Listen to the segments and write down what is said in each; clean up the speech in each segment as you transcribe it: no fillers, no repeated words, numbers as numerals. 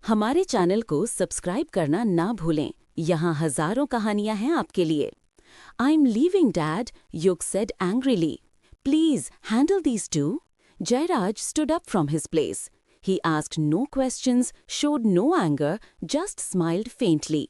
हमारे चैनल को सब्सक्राइब करना ना भूलें। यहाँ हजारों कहानियां हैं आपके लिए। I'm leaving, Dad, Yug said angrily. Please handle these two. Jairaj stood up from his place. He asked no questions, showed no anger, just smiled faintly.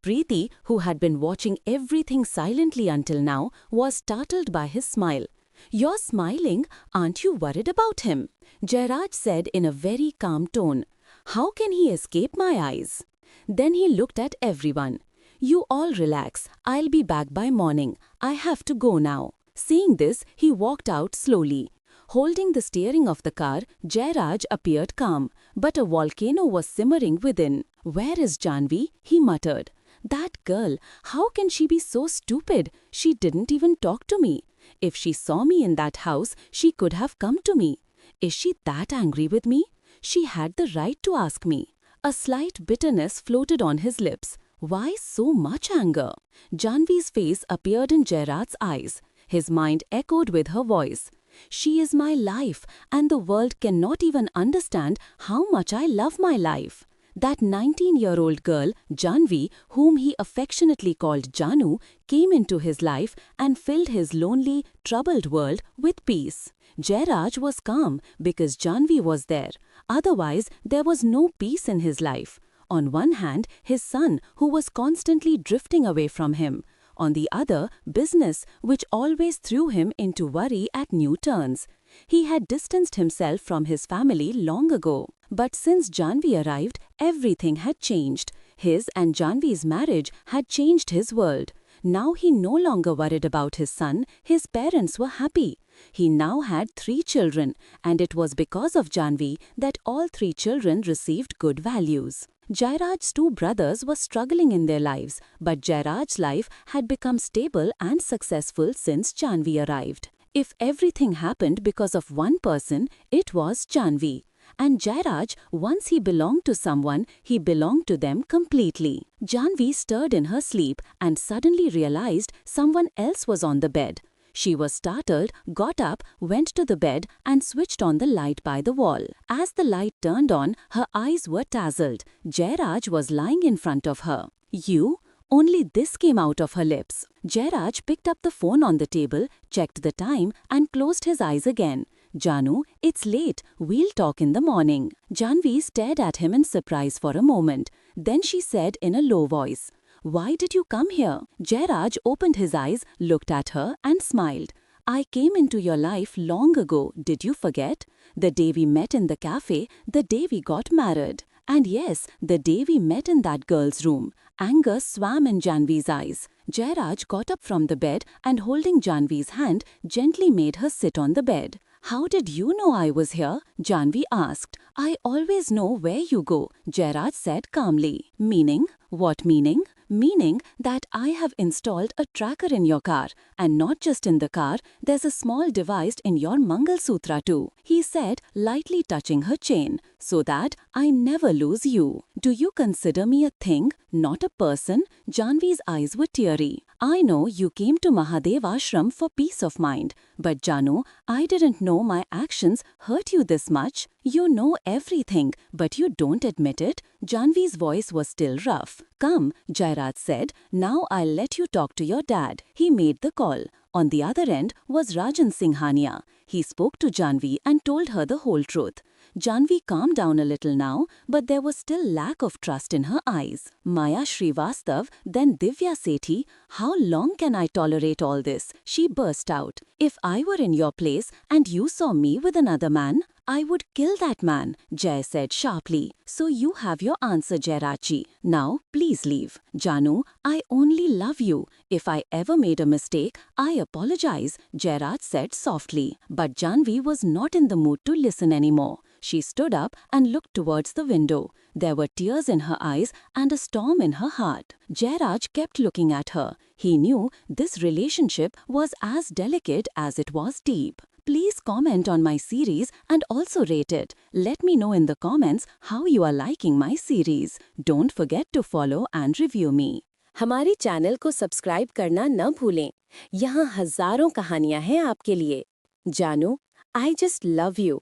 Preeti, who had been watching everything silently until now, was startled by his smile. You're smiling, aren't you worried about him? Jairaj said in a very calm tone. How can he escape my eyes? Then he looked at everyone. You all relax. I'll be back by morning. I have to go now. Saying this, he walked out slowly. Holding the steering of the car, Jairaj appeared calm, but a volcano was simmering within. Where is Janvi? He muttered. That girl, how can she be so stupid? She didn't even talk to me. If she saw me in that house, she could have come to me. Is she that angry with me? She had the right to ask me. A slight bitterness floated on his lips. Why so much anger? Janvi's face appeared in Jairaj's eyes. His mind echoed with her voice. She is my life, and the world cannot even understand how much I love my life. That 19-year-old girl, Janvi, whom he affectionately called Janu, came into his life and filled his lonely, troubled world with peace. Jairaj was calm because Janvi was there. Otherwise, there was no peace in his life. On one hand, his son, who was constantly drifting away from him. On the other, business, which always threw him into worry at new turns. He had distanced himself from his family long ago. But since Janvi arrived, everything had changed. His and Janvi's marriage had changed his world. Now he no longer worried about his son, his parents were happy. He now had 3 children, and it was because of Janvi that all 3 children received good values. Jairaj's 2 brothers were struggling in their lives, but Jairaj's life had become stable and successful since Janvi arrived. If everything happened because of one person, it was Janvi. And Jairaj, once he belonged to someone, he belonged to them completely. Janvi stirred in her sleep and suddenly realized someone else was on the bed. She was startled, got up, went to the bed and switched on the light by the wall. As the light turned on, her eyes were dazzled. Jairaj was lying in front of her. You? Only this came out of her lips. Jairaj picked up the phone on the table, checked the time and closed his eyes again. Janu, it's late. We'll talk in the morning. Janvi stared at him in surprise for a moment. Then she said in a low voice, Why did you come here? Jairaj opened his eyes, looked at her and smiled. I came into your life long ago, did you forget? The day we met in the cafe, the day we got married. And yes, the day we met in that girl's room. Anger swam in Janvi's eyes. Jairaj got up from the bed and holding Janvi's hand, gently made her sit on the bed. How did you know I was here? Janvi asked. I always know where you go, Jairaj said calmly. Meaning? What meaning? Meaning that I have installed a tracker in your car. And not just in the car, there's a small device in your Mangal Sutra too, he said, lightly touching her chain, so that I never lose you. Do you consider me a thing, not a person? Janvi's eyes were teary. I know you came to Mahadev Ashram for peace of mind. But Janu, I didn't know my actions hurt you this much. You know everything, but you don't admit it. Janvi's voice was still rough. Come, Jairaj said, now I'll let you talk to your dad. He made the call. On the other end was Rajan Singhania. He spoke to Janvi and told her the whole truth. Janvi calmed down a little now, but there was still lack of trust in her eyes. Maya Srivastav, then Divya Sethi, how long can I tolerate all this? She burst out. If I were in your place and you saw me with another man, I would kill that man, Jai said sharply. So you have your answer, Jairachi. Now, please leave. Janu, I only love you. If I ever made a mistake, I apologize, Jairaj said softly. But Janvi was not in the mood to listen anymore. She stood up and looked towards the window. There were tears in her eyes and a storm in her heart. Jairaj kept looking at her. He knew this relationship was as delicate as it was deep. Please comment on my series and also rate it. Let me know in the comments how you are liking my series. Don't forget to follow and review me. हमारे channel को subscribe करना न भूलें। यहाँ हजारों कहानियाँ हैं आपके लिए। जानू, I just love you.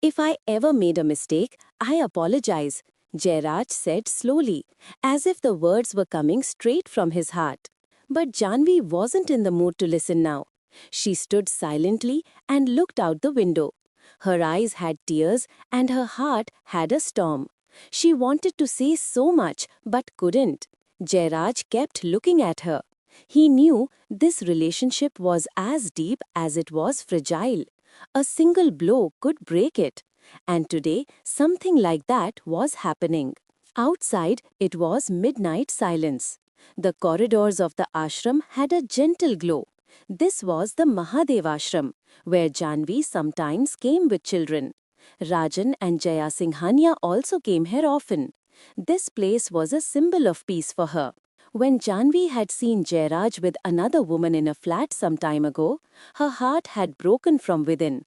If I ever made a mistake, I apologize. Jairaj said slowly, as if the words were coming straight from his heart. But Janvi wasn't in the mood to listen now. She stood silently and looked out the window. Her eyes had tears and her heart had a storm. She wanted to say so much but couldn't. Jairaj kept looking at her. He knew this relationship was as deep as it was fragile. A single blow could break it. And today, something like that was happening. Outside, it was midnight silence. The corridors of the ashram had a gentle glow. This was the Mahadev ashram, where Janvi sometimes came with children. Rajan and Jaya Singhania also came here often. This place was a symbol of peace for her. When Janvi had seen Jairaj with another woman in a flat some time ago, her heart had broken from within.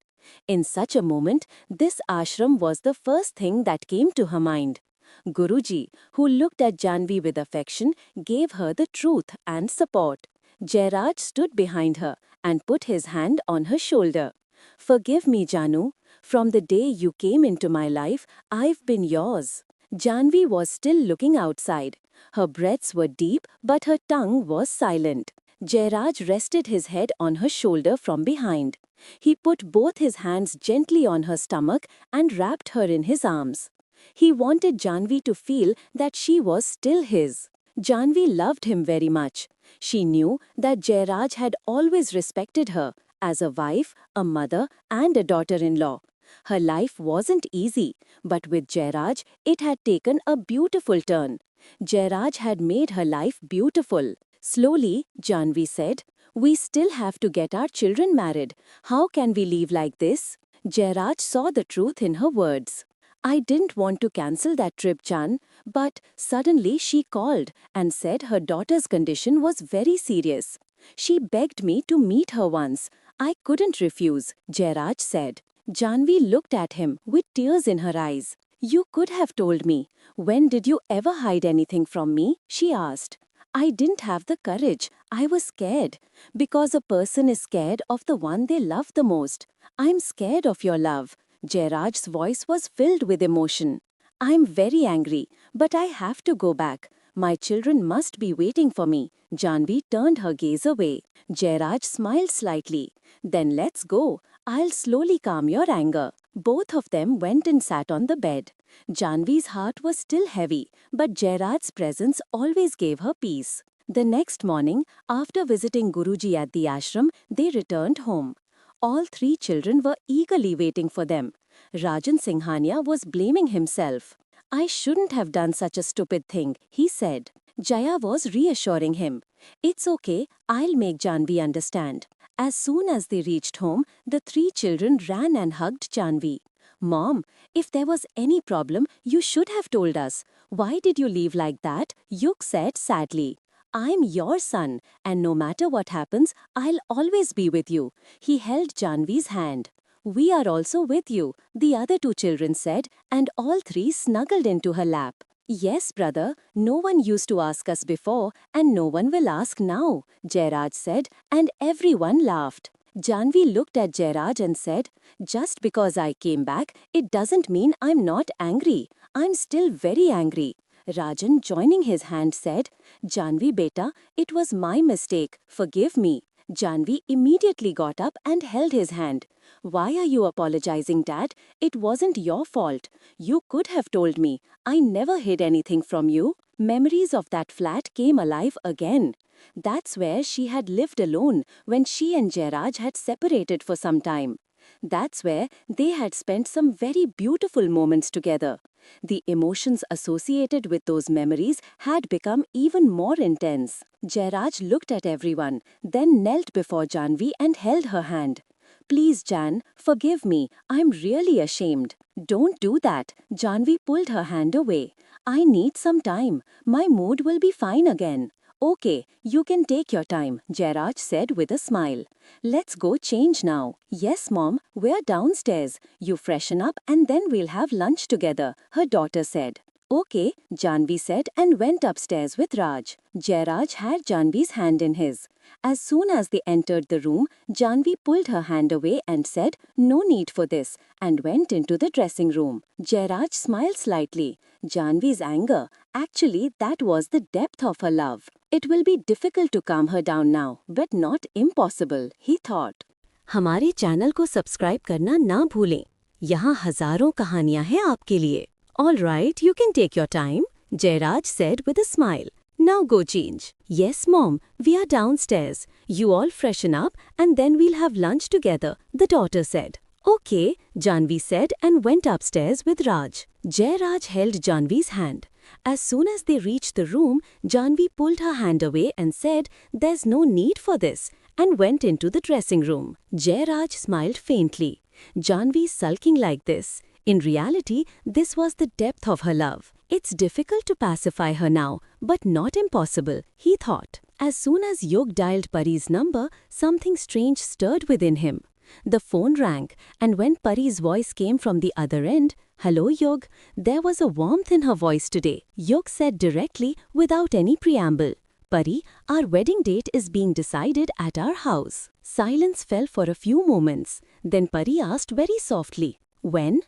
In such a moment, this ashram was the first thing that came to her mind. Guruji, who looked at Janvi with affection, gave her the truth and support. Jairaj stood behind her and put his hand on her shoulder. Forgive me, Janu. From the day you came into my life, I've been yours. Janvi was still looking outside. Her breaths were deep, but her tongue was silent. Jairaj rested his head on her shoulder from behind. He put both his hands gently on her stomach and wrapped her in his arms. He wanted Janvi to feel that she was still his. Janvi loved him very much. She knew that Jairaj had always respected her as a wife, a mother, and a daughter-in-law. Her life wasn't easy, but with Jairaj, it had taken a beautiful turn. Jairaj had made her life beautiful. Slowly, Janvi said, "We still have to get our children married. How can we leave like this?" Jairaj saw the truth in her words. "I didn't want to cancel that trip, Jan, but suddenly she called and said her daughter's condition was very serious. She begged me to meet her once. I couldn't refuse," Jairaj said. Janvi looked at him with tears in her eyes. "You could have told me. When did you ever hide anything from me?" she asked. "I didn't have the courage. I was scared. Because a person is scared of the one they love the most. I'm scared of your love." Jairaj's voice was filled with emotion. "I'm very angry, but I have to go back. My children must be waiting for me." Janvi turned her gaze away. Jairaj smiled slightly. "Then let's go. I'll slowly calm your anger." Both of them went and sat on the bed. Janvi's heart was still heavy, but Jairaj's presence always gave her peace. The next morning, after visiting Guruji at the ashram, they returned home. All three children were eagerly waiting for them. Rajan Singhania was blaming himself. "I shouldn't have done such a stupid thing," he said. Jaya was reassuring him. "It's okay, I'll make Janvi understand." As soon as they reached home, the three children ran and hugged Janvi. "Mom, if there was any problem, you should have told us. Why did you leave like that?" Yuk said sadly. "I'm your son, and no matter what happens, I'll always be with you." He held Janvi's hand. "We are also with you," the other two children said, and all three snuggled into her lap. "Yes, brother, no one used to ask us before, and no one will ask now," Jairaj said, and everyone laughed. Janvi looked at Jairaj and said, "Just because I came back, it doesn't mean I'm not angry. I'm still very angry." Rajan, joining his hand, said, "Janvi beta, it was my mistake. Forgive me." Janvi immediately got up and held his hand. "Why are you apologizing, Dad? It wasn't your fault. You could have told me. I never hid anything from you." Memories of that flat came alive again. That's where she had lived alone when she and Jairaj had separated for some time. That's where they had spent some very beautiful moments together. The emotions associated with those memories had become even more intense. Jairaj looked at everyone, then knelt before Janvi and held her hand. "Please, Jan, forgive me. I'm really ashamed." "Don't do that." Janvi pulled her hand away. "I need some time. My mood will be fine again." "Okay, you can take your time," Jairaj said with a smile. "Let's go change now." "Yes, Mom, we're downstairs. You freshen up and then we'll have lunch together," her daughter said. Okay, Janvi said and went upstairs with Raj. Jairaj had Janvi's hand in his. As soon as they entered the room, Janvi pulled her hand away and said, "No need for this," and went into the dressing room. Jairaj smiled slightly. Janvi's anger, actually that was the depth of her love. It will be difficult to calm her down now, but not impossible, he thought. हमारे channel को subscribe करना ना भूलें। यहाँ हजारों कहानियाँ हैं आपके लिए। All right, you can take your time, Jairaj said with a smile. Now go change. Yes, Mom, we are downstairs. You all freshen up and then we'll have lunch together, the daughter said. Okay, Janvi said and went upstairs with Raj. Jairaj held Janvi's hand. As soon as they reached the room, Janvi pulled her hand away and said, "There's no need for this," and went into the dressing room. Jairaj smiled faintly. Janvi sulking like this. In reality, this was the depth of her love. It's difficult to pacify her now, but not impossible, he thought. As soon as Yug dialed Pari's number, something strange stirred within him. The phone rang, and when Pari's voice came from the other end, "Hello, Yug," there was a warmth in her voice today. Yug said directly, without any preamble, "Pari, our wedding date is being decided at our house." Silence fell for a few moments. Then Pari asked very softly, "When?"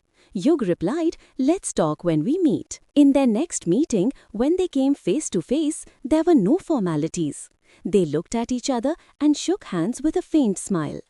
Yug replied, "Let's talk when we meet." In their next meeting, when they came face to face, there were no formalities. They looked at each other and shook hands with a faint smile,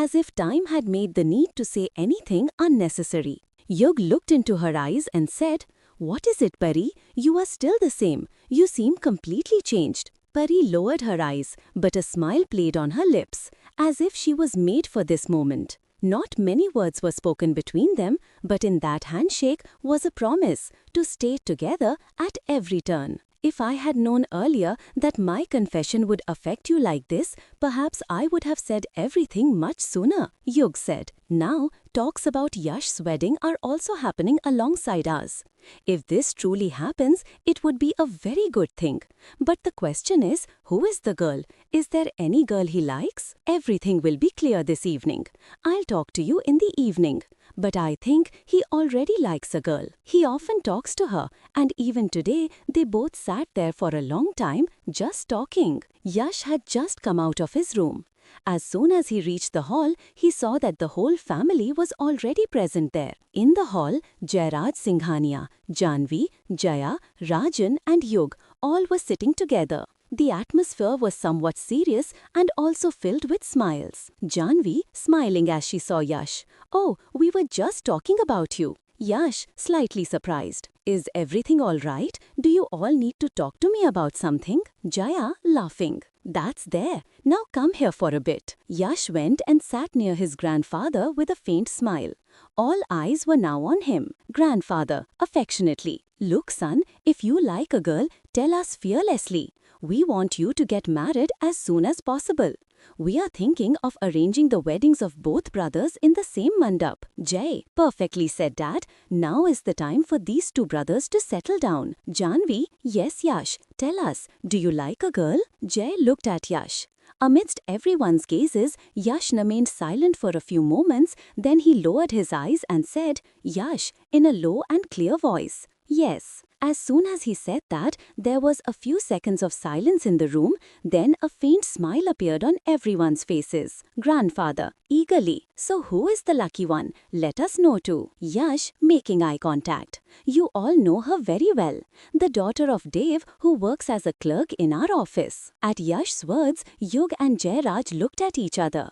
as if time had made the need to say anything unnecessary. Yug looked into her eyes and said, "What is it, Pari? You are still the same. You seem completely changed." Pari lowered her eyes, but a smile played on her lips, as if she was made for this moment. Not many words were spoken between them, but in that handshake was a promise to stay together at every turn. "If I had known earlier that my confession would affect you like this, perhaps I would have said everything much sooner," Yug said. "Now, talks about Yash's wedding are also happening alongside ours. If this truly happens, it would be a very good thing. But the question is, who is the girl? Is there any girl he likes? Everything will be clear this evening. I'll talk to you in the evening. But I think he already likes a girl. He often talks to her, and even today they both sat there for a long time just talking." Yash had just come out of his room. As soon as he reached the hall, he saw that the whole family was already present there. In the hall, Jairaj Singhania, Janvi, Jaya, Rajan and Yug all were sitting together. The atmosphere was somewhat serious and also filled with smiles. Janvi, smiling as she saw Yash. "Oh, we were just talking about you." Yash, slightly surprised. "Is everything all right? Do you all need to talk to me about something?" Jaya, laughing. "That's there. Now come here for a bit." Yash went and sat near his grandfather with a faint smile. All eyes were now on him. Grandfather, affectionately, "Look, son, if you like a girl, tell us fearlessly. We want you to get married as soon as possible. We are thinking of arranging the weddings of both brothers in the same mandap." "Jay, perfectly said, Dad. Now is the time for these two brothers to settle down." Janvi, "Yes, Yash, tell us, do you like a girl?" Jay looked at Yash. Amidst everyone's gazes, Yash remained silent for a few moments, then he lowered his eyes and said, "Yash," in a low and clear voice, "Yes." As soon as he said that, there was a few seconds of silence in the room, then a faint smile appeared on everyone's faces. Grandfather, eagerly, "So who is the lucky one? Let us know too." Yash, making eye contact. "You all know her very well. The daughter of Dave, who works as a clerk in our office." At Yash's words, Yug and Jairaj looked at each other.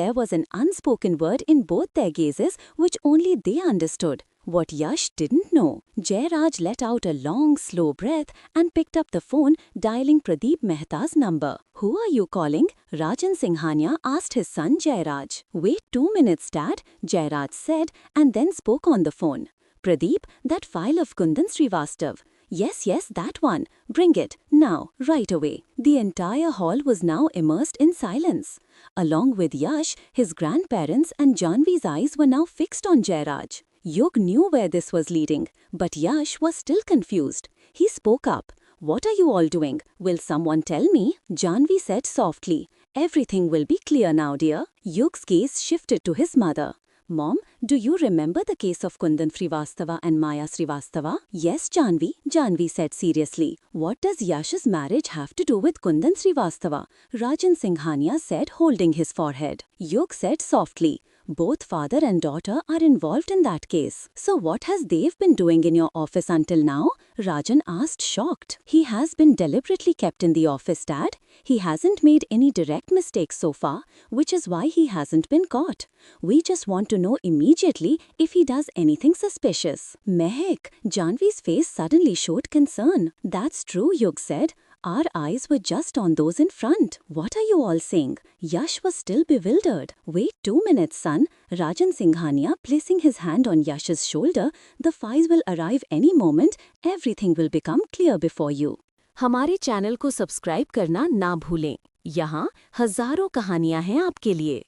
There was an unspoken word in both their gazes which only they understood. What Yash didn't know. Jairaj let out a long, slow breath and picked up the phone, dialing Pradeep Mehta's number. "Who are you calling?" Rajan Singhania asked his son Jairaj. "Wait 2 minutes, Dad," Jairaj said, and then spoke on the phone. "Pradeep, that file of Kundan Srivastav." Yes, that one. Bring it, now, right away." The entire hall was now immersed in silence. Along with Yash, his grandparents and Janvi's eyes were now fixed on Jairaj. Yug knew where this was leading, but Yash was still confused. He spoke up. "What are you all doing? Will someone tell me?" Janvi said softly, "Everything will be clear now, dear." Yug's gaze shifted to his mother. Mom, do you remember the case of Kundan Srivastava and Maya Srivastava? Yes, Janvi said seriously. What does Yash's marriage have to do with Kundan Srivastava? Rajan Singhania said, holding his forehead. Yug said softly, both father and daughter are involved in that case. So what has Dev been doing in your office until now? Rajan asked, shocked. He has been deliberately kept in the office, Dad. He hasn't made any direct mistakes so far, which is why he hasn't been caught. We just want to know immediately if he does anything suspicious. Mehek, Janvi's face suddenly showed concern. That's true, Yug said. Our eyes were just on those in front. What are you all saying? Yash was still bewildered. Wait 2 minutes, son. Rajan Singhania placing his hand on Yash's shoulder. The files will arrive any moment. Everything will become clear before you. हमारे channel को subscribe करना ना भूलें. यहाँ हजारों कहानियाँ हैं आपके लिए.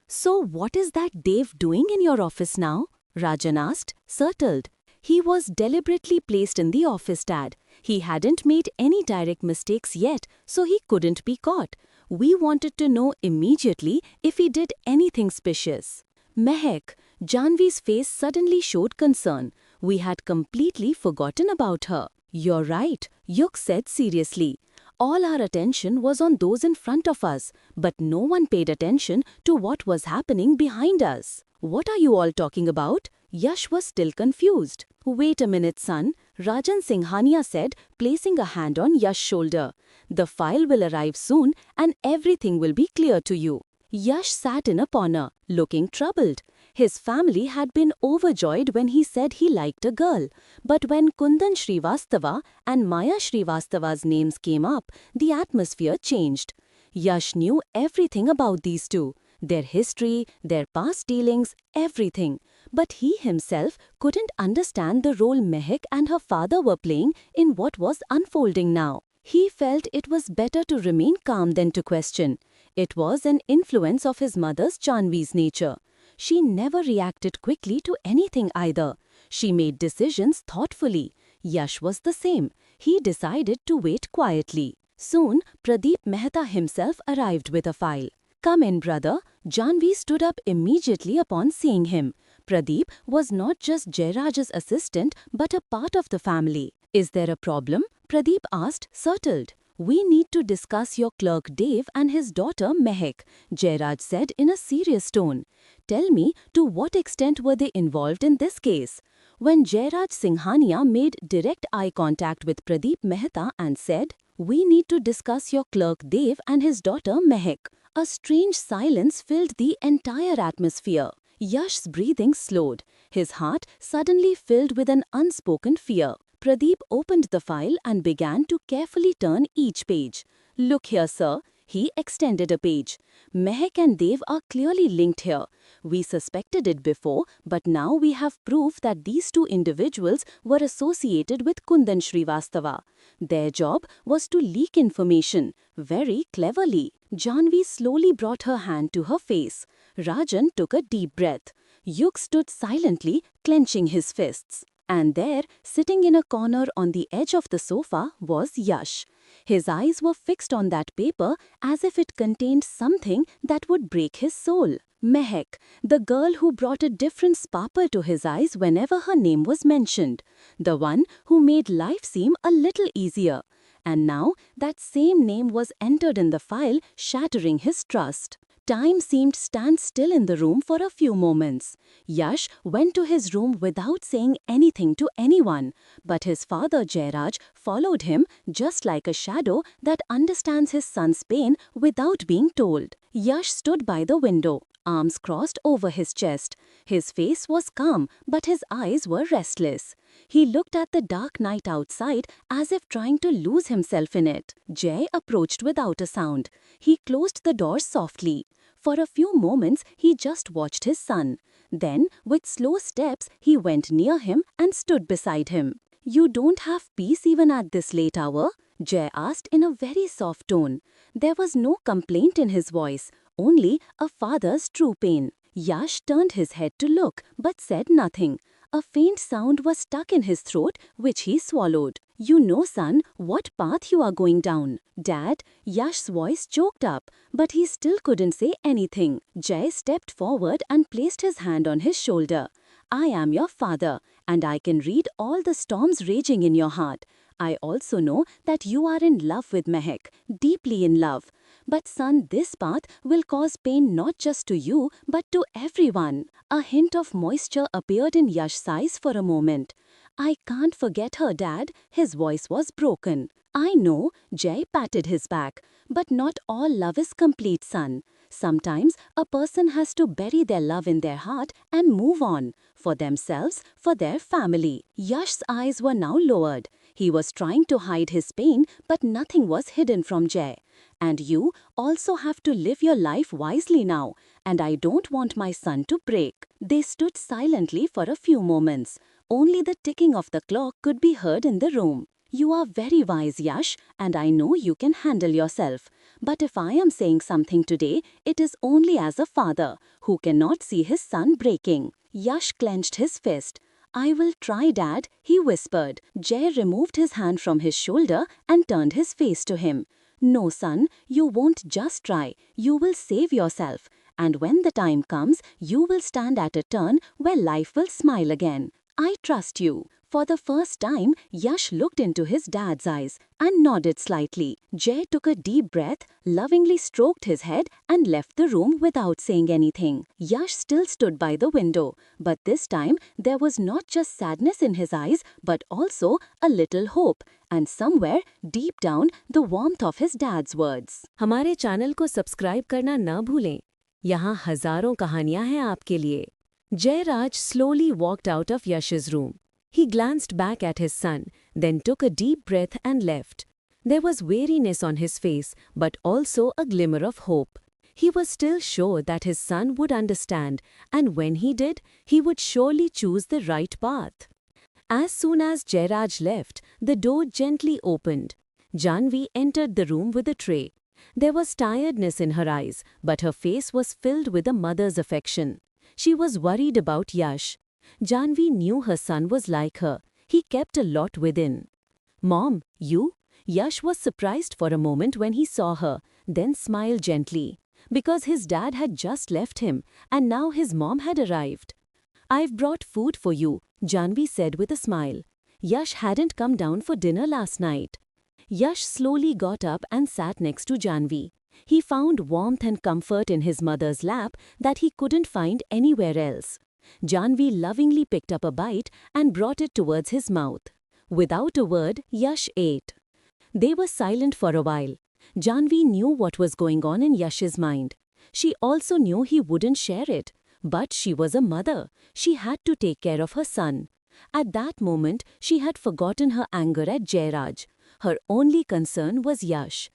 So what is that Dev doing in your office now? Rajan asked, startled. He was deliberately placed in the office, Dad. He hadn't made any direct mistakes yet, so he couldn't be caught. We wanted to know immediately if he did anything suspicious. Mehek, Janvi's face suddenly showed concern. We had completely forgotten about her. You're right, Yuk said seriously. All our attention was on those in front of us, but no one paid attention to what was happening behind us. What are you all talking about? Yash was still confused. Wait a minute, son, Rajan Singhania said, placing a hand on Yash's shoulder. The file will arrive soon and everything will be clear to you. Yash sat in a corner, looking troubled. His family had been overjoyed when he said he liked a girl. But when Kundan Srivastava and Maya Srivastava's names came up, the atmosphere changed. Yash knew everything about these two. Their history, their past dealings, everything. But he himself couldn't understand the role Mehek and her father were playing in what was unfolding now. He felt it was better to remain calm than to question. It was an influence of his mother's Janvi's nature. She never reacted quickly to anything either. She made decisions thoughtfully. Yash was the same. He decided to wait quietly. Soon, Pradeep Mehta himself arrived with a file. Come in, brother. Janvi stood up immediately upon seeing him. Pradeep was not just Jairaj's assistant but a part of the family. Is there a problem? Pradeep asked, startled. We need to discuss your clerk Dev and his daughter Mehek, Jairaj said in a serious tone. Tell me, to what extent were they involved in this case? When Jairaj Singhania made direct eye contact with Pradeep Mehta and said, we need to discuss your clerk Dev and his daughter Mehek, a strange silence filled the entire atmosphere. Yash's breathing slowed. His heart suddenly filled with an unspoken fear. Pradeep opened the file and began to carefully turn each page. Look here, sir. He extended a page. Mehek and Dev are clearly linked here. We suspected it before, but now we have proof that these two individuals were associated with Kundan Srivastava. Their job was to leak information, very cleverly. Janvi slowly brought her hand to her face. Rajan took a deep breath. Yug stood silently, clenching his fists. And there, sitting in a corner on the edge of the sofa, was Yash. His eyes were fixed on that paper as if it contained something that would break his soul. Mehek, the girl who brought a different sparkle to his eyes whenever her name was mentioned. The one who made life seem a little easier. And now, that same name was entered in the file, shattering his trust. Time seemed to stand still in the room for a few moments. Yash went to his room without saying anything to anyone, but his father Jairaj followed him just like a shadow that understands his son's pain without being told. Yash stood by the window, arms crossed over his chest. His face was calm, but his eyes were restless. He looked at the dark night outside as if trying to lose himself in it. Jai approached without a sound. He closed the door softly. For a few moments, he just watched his son. Then, with slow steps, he went near him and stood beside him. You don't have peace even at this late hour? Jai asked in a very soft tone. There was no complaint in his voice, only a father's true pain. Yash turned his head to look, but said nothing. A faint sound was stuck in his throat, which he swallowed. You know, son, what path you are going down. Dad, Yash's voice choked up, but he still couldn't say anything. Jay stepped forward and placed his hand on his shoulder. I am your father, and I can read all the storms raging in your heart. I also know that you are in love with Mehak, deeply in love. But son, this path will cause pain not just to you, but to everyone. A hint of moisture appeared in Yash's eyes for a moment. I can't forget her, Dad. His voice was broken. I know, Jay patted his back. But not all love is complete, son. Sometimes a person has to bury their love in their heart and move on. For themselves, for their family. Yash's eyes were now lowered. He was trying to hide his pain, but nothing was hidden from Jay. And you also have to live your life wisely now, and I don't want my son to break. They stood silently for a few moments. Only the ticking of the clock could be heard in the room. You are very wise, Yash, and I know you can handle yourself. But if I am saying something today, it is only as a father who cannot see his son breaking. Yash clenched his fist. I will try, Dad, he whispered. Jay removed his hand from his shoulder and turned his face to him. No, son, you won't just try. You will save yourself. And when the time comes, you will stand at a turn where life will smile again. I trust you. For the first time, Yash looked into his dad's eyes and nodded slightly. Jay took a deep breath, lovingly stroked his head and left the room without saying anything. Yash still stood by the window, but this time there was not just sadness in his eyes but also a little hope and somewhere deep down the warmth of his dad's words. हमारे channel को subscribe करना न भूलें। यहाँ हजारों कहानियाँ हैं आपके लिए। Jayraj slowly walked out of Yash's room. He glanced back at his son, then took a deep breath and left. There was weariness on his face, but also a glimmer of hope. He was still sure that his son would understand, and when he did, he would surely choose the right path. As soon as Jayraj left, the door gently opened. Janvi entered the room with a tray. There was tiredness in her eyes, but her face was filled with a mother's affection. She was worried about Yash. Janvi knew her son was like her. He kept a lot within. Mom, you? Yash was surprised for a moment when he saw her, then smiled gently. Because his dad had just left him, and now his mom had arrived. I've brought food for you, Janvi said with a smile. Yash hadn't come down for dinner last night. Yash slowly got up and sat next to Janvi. He found warmth and comfort in his mother's lap that he couldn't find anywhere else. Janvi lovingly picked up a bite and brought it towards his mouth. Without a word, Yash ate. They were silent for a while. Janvi knew what was going on in Yash's mind. She also knew he wouldn't share it. But she was a mother. She had to take care of her son. At that moment, she had forgotten her anger at Jayraj. Her only concern was Yash.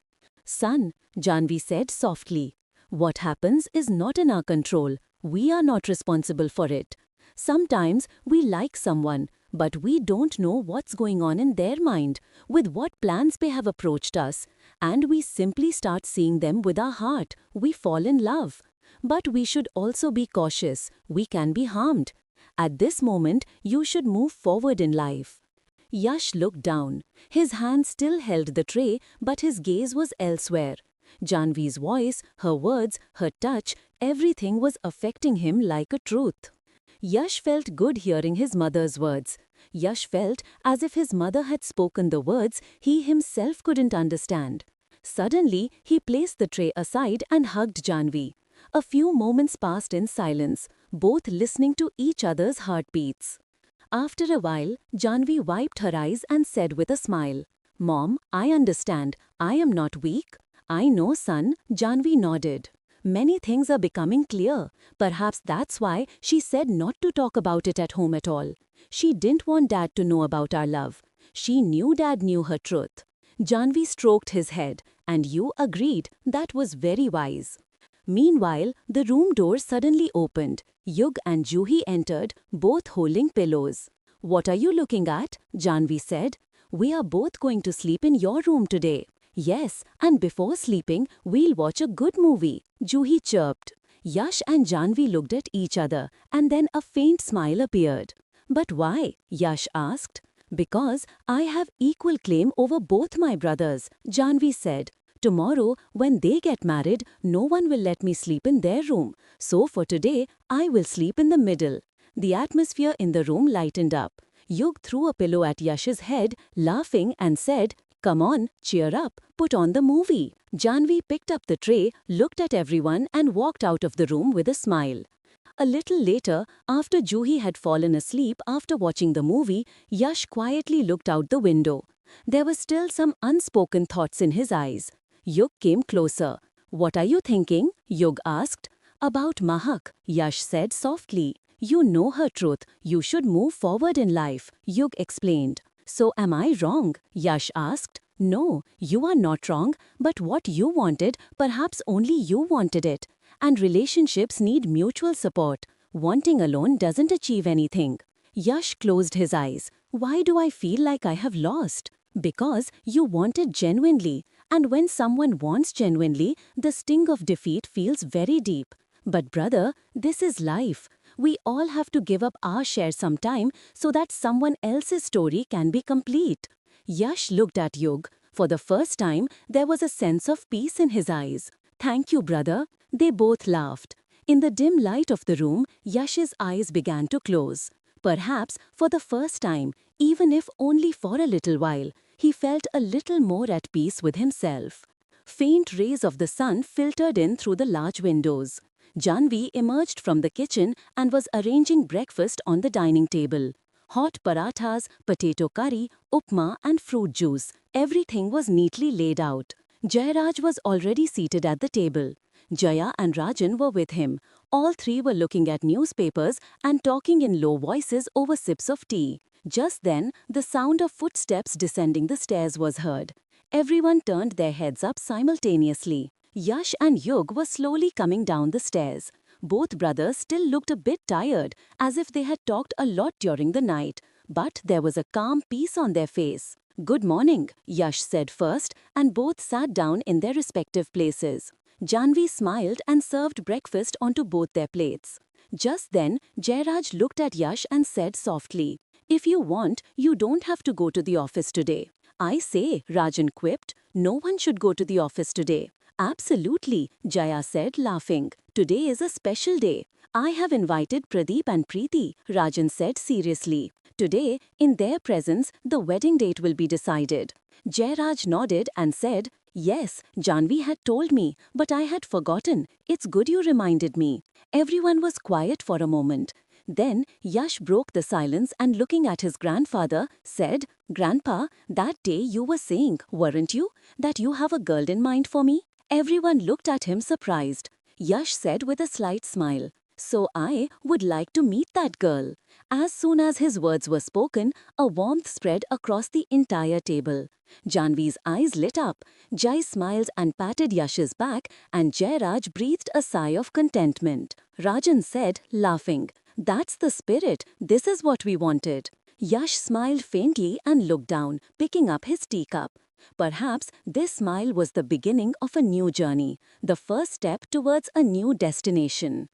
Son, Janvi said softly, what happens is not in our control. We are not responsible for it. Sometimes we like someone, but we don't know what's going on in their mind, with what plans they have approached us, and we simply start seeing them with our heart. We fall in love. But we should also be cautious. We can be harmed. At this moment, you should move forward in life. Yash looked down. His hand still held the tray, but his gaze was elsewhere. Janvi's voice, her words, her touch, everything was affecting him like a truth. Yash felt good hearing his mother's words. Yash felt as if his mother had spoken the words he himself couldn't understand. Suddenly, he placed the tray aside and hugged Janvi. A few moments passed in silence, both listening to each other's heartbeats. After a while, Janvi wiped her eyes and said with a smile, Mom, I understand. I am not weak. I know, son, Janvi nodded. Many things are becoming clear. Perhaps that's why she said not to talk about it at home at all. She didn't want Dad to know about our love. She knew Dad knew her truth. Janvi stroked his head, and you agreed. That was very wise. Meanwhile, the room door suddenly opened. Yug and Juhi entered, both holding pillows. What are you looking at? Janvi said. We are both going to sleep in your room today. Yes, and before sleeping, we'll watch a good movie, Juhi chirped. Yash and Janvi looked at each other, and then a faint smile appeared. But why? Yash asked. Because I have equal claim over both my brothers, Janvi said. Tomorrow, when they get married, no one will let me sleep in their room. So for today, I will sleep in the middle. The atmosphere in the room lightened up. Yug threw a pillow at Yash's head, laughing, and said, "Come on, cheer up, put on the movie." Janvi picked up the tray, looked at everyone, and walked out of the room with a smile. A little later, after Juhi had fallen asleep after watching the movie, Yash quietly looked out the window. There were still some unspoken thoughts in his eyes. Yug came closer. "What are you thinking?" Yug asked. "About Mahak," Yash said softly. "You know her truth. You should move forward in life," Yug explained. "So am I wrong?" Yash asked. "No, you are not wrong, but what you wanted, perhaps only you wanted it. And relationships need mutual support. Wanting alone doesn't achieve anything." Yash closed his eyes. "Why do I feel like I have lost?" "Because you wanted genuinely. And when someone wants genuinely, the sting of defeat feels very deep. But brother, this is life. We all have to give up our share sometime so that someone else's story can be complete." Yash looked at Yug. For the first time, there was a sense of peace in his eyes. "Thank you, brother." They both laughed. In the dim light of the room, Yash's eyes began to close. Perhaps for the first time, even if only for a little while, he felt a little more at peace with himself. Faint rays of the sun filtered in through the large windows. Janvi emerged from the kitchen and was arranging breakfast on the dining table. Hot parathas, potato curry, upma and fruit juice. Everything was neatly laid out. Jairaj was already seated at the table. Jaya and Rajan were with him. All three were looking at newspapers and talking in low voices over sips of tea. Just then, the sound of footsteps descending the stairs was heard. Everyone turned their heads up simultaneously. Yash and Yug were slowly coming down the stairs. Both brothers still looked a bit tired, as if they had talked a lot during the night. But there was a calm peace on their face. "Good morning," Yash said first, and both sat down in their respective places. Janvi smiled and served breakfast onto both their plates. Just then, Jairaj looked at Yash and said softly, "If you want, you don't have to go to the office today." "I say," Rajan quipped, "no one should go to the office today." "Absolutely," Jaya said, laughing. "Today is a special day." "I have invited Pradeep and Preeti," Rajan said seriously. "Today, in their presence, the wedding date will be decided." Jairaj nodded and said, "Yes, Janvi had told me, but I had forgotten. It's good you reminded me." Everyone was quiet for a moment. Then Yash broke the silence and looking at his grandfather, said, "Grandpa, that day you were saying, weren't you, that you have a girl in mind for me?" Everyone looked at him surprised. Yash said with a slight smile, "So I would like to meet that girl." As soon as his words were spoken, a warmth spread across the entire table. Janvi's eyes lit up. Jai smiled and patted Yash's back, and Jairaj breathed a sigh of contentment. Rajan said, laughing, "That's the spirit. This is what we wanted." Yash smiled faintly and looked down, picking up his teacup. Perhaps this smile was the beginning of a new journey, the first step towards a new destination.